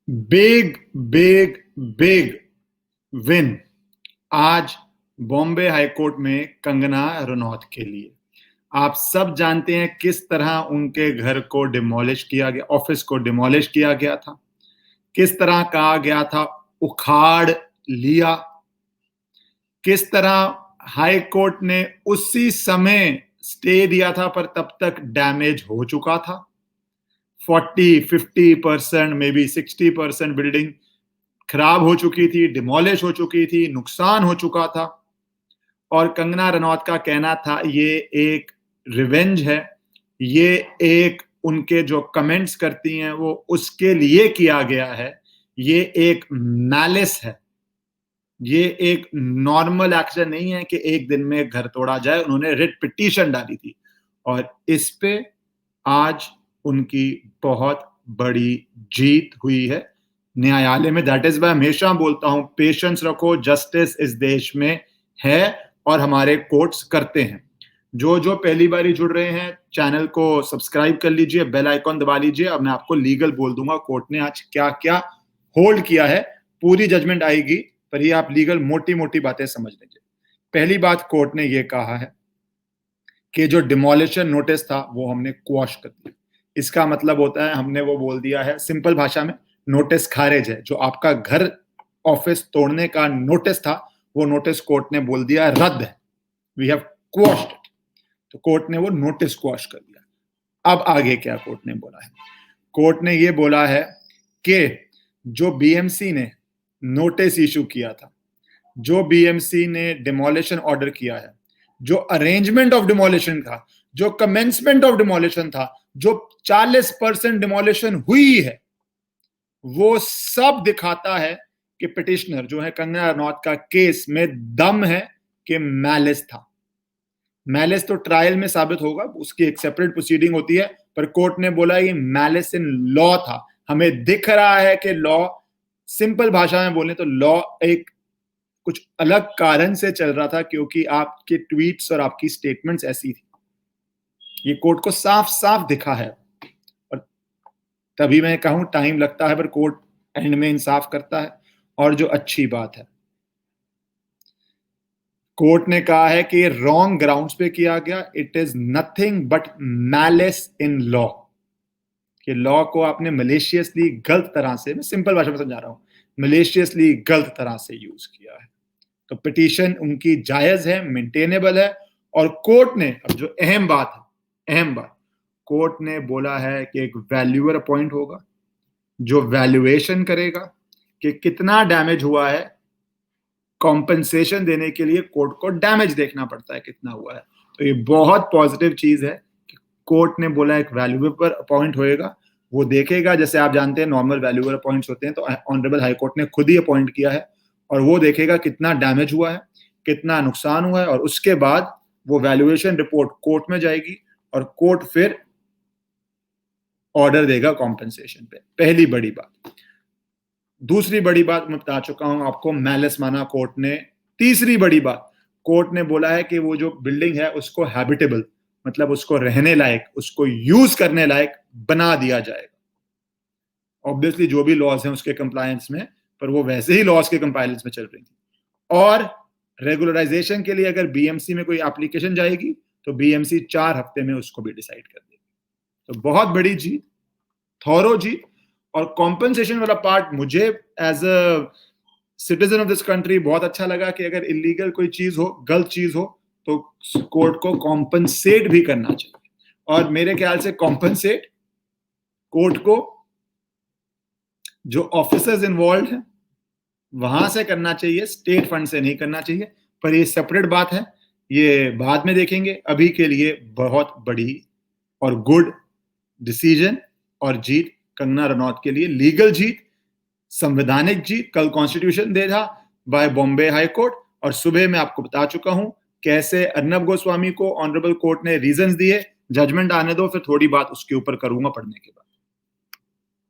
Big big big win आज Bombay high court में कंगना रनौत के लिए। आप सब जानते हैं किस तरह उनके घर को डिमोलिश किया गया, ऑफिस को डिमोलिश किया गया था, किस तरह कहा गया था उखाड़ लिया, किस तरह हाई कोर्ट ने उसी समय स्टे दिया था पर तब तक डैमेज हो चुका था। 40-50% मे बी 60% बिल्डिंग खराब हो चुकी थी, डिमोलिश हो चुकी थी, नुकसान हो चुका था। और कंगना रनौत का कहना था ये एक रिवेंज है, ये एक उनके जो कमेंट्स करती हैं वो उसके लिए किया गया है, ये एक मैलिस है, ये एक नॉर्मल एक्शन नहीं है कि एक दिन में घर तोड़ा जाए। उन्होंने रिट पिटीशन डाली थी और इस पे आज उनकी बहुत बड़ी जीत हुई है न्यायालय में। दैट इज वाई हमेशा बोलता हूं पेशेंस रखो, जस्टिस इस देश में है और हमारे कोर्ट्स करते हैं। जो जो पहली बारी जुड़ रहे हैं चैनल को सब्सक्राइब कर लीजिए, बेल आइकॉन दबा लीजिए। अब मैं आपको लीगल बोल दूंगा कोर्ट ने आज क्या क्या होल्ड किया है। पूरी जजमेंट आएगी पर ये आप लीगल मोटी मोटी बातें समझ लीजिए। पहली बात कोर्ट ने ये कहा है कि जो डिमोलिशन नोटिस था वो हमने क्वॉश कर दिया। इसका मतलब होता है हमने वो बोल दिया है सिंपल भाषा में, नोटिस खारिज है। जो आपका घर ऑफिस तोड़ने का नोटिस था वो नोटिस कोर्ट ने बोल दिया रद्द है, वी हैव क्वॉश्ड इट। तो कोर्ट ने वो नोटिस क्वॉश कर दिया। अब आगे क्या कोर्ट ने बोला है? कोर्ट ने ये बोला है कि जो बीएमसी ने नोटिस इशू किया था, जो बीएमसी ने डिमोलिशन ऑर्डर किया है, जो अरेंजमेंट ऑफ डिमोलिशन था, जो कमेंसमेंट ऑफ डिमोलिशन था, जो 40% डिमोलिशन हुई है, वो सब दिखाता है कि पिटिशनर जो है कंगना रनौत का केस में दम है कि मैलिस था। मैलिस तो ट्रायल में साबित होगा, उसकी एक सेपरेट प्रोसीडिंग होती है, पर कोर्ट ने बोला ये मैलिस इन लॉ था। हमें दिख रहा है कि लॉ, सिंपल भाषा में बोले तो लॉ एक कुछ अलग कारण से चल रहा था क्योंकि आपके ट्वीट्स और आपकी स्टेटमेंट्स ऐसी थी। ये कोर्ट को साफ साफ दिखा है और तभी मैं कहूं टाइम लगता है पर कोर्ट एंड में इंसाफ करता है। और जो अच्छी बात है, कोर्ट ने कहा है कि रॉन्ग ग्राउंड्स पे किया गया, it is nothing but malice in law. कि लॉ को आपने मलेशियसली गलत तरह से, मैं सिंपल भाषा में समझा रहा हूं, मलेशियसली गलत तरह से यूज किया है। तो पिटीशन उनकी जायज है, मेंटेनेबल है। और कोर्ट ने, अब जो अहम बात है, अहम बात, कोर्ट ने बोला है कि एक वैल्यूअर अपॉइंट होगा जो वैल्यूएशन करेगा कि कितना डैमेज हुआ है। कॉम्पेंसेशन देने के लिए कोर्ट को डैमेज देखना पड़ता है कितना हुआ है। तो ये बहुत पॉजिटिव चीज है कि कोर्ट ने बोला एक वैल्यूअर अपॉइंट होएगा, वो देखेगा। जैसे आप जानते हैं नॉर्मल वैल्यूअर अपॉइंट्स होते हैं, तो ऑनरेबल हाई कोर्ट ने खुद ही अपॉइंट किया है और वो देखेगा कितना डैमेज हुआ है, कितना नुकसान हुआ है, और उसके बाद वो वैल्यूएशन रिपोर्ट कोर्ट में जाएगी और कोर्ट फिर ऑर्डर देगा कॉम्पेंसेशन पे। पहली बड़ी बात। दूसरी बड़ी बात मैं बता चुका हूं आपको, मैलिस माना कोर्ट ने। तीसरी बड़ी बात, कोर्ट ने बोला है कि वो जो बिल्डिंग है उसको हैबिटेबल, मतलब उसको रहने लायक, उसको यूज करने लायक बना दिया जाएगा। ऑब्वियसली जो भी लॉज हैं उसके कंप्लायंस में, पर वो वैसे ही लॉज के कंप्लायंस में चल रही थी। और रेगुलराइजेशन के लिए अगर बीएमसी में कोई एप्लीकेशन जाएगी तो बीएमसी 4 हफ्ते में उसको भी डिसाइड कर देगी। तो बहुत बड़ी जीत, थॉरो जीत। और कॉम्पेंसेशन वाला पार्ट मुझे as a citizen of this country बहुत अच्छा लगा कि अगर इलीगल कोई चीज हो, गलत चीज हो, तो कोर्ट को कॉम्पेंसेट भी करना चाहिए। और मेरे ख्याल से कॉम्पेंसेट कोर्ट को जो ऑफिसर्स इन्वॉल्व हैं वहां से करना चाहिए, स्टेट फंड से नहीं करना चाहिए। पर ये सेपरेट बात है, ये बाद में देखेंगे। अभी के लिए बहुत बड़ी और गुड डिसीजन और जीत कंगना रनौत के लिए, लीगल जीत, संवैधानिक जीत। कल कॉन्स्टिट्यूशन डे था बाय बॉम्बे हाई कोर्ट, और सुबह मैं आपको बता चुका हूं कैसे अर्नब गोस्वामी को ऑनरेबल कोर्ट ने रीजंस दिए। जजमेंट आने दो, फिर थोड़ी बात उसके ऊपर करूंगा पढ़ने के बाद।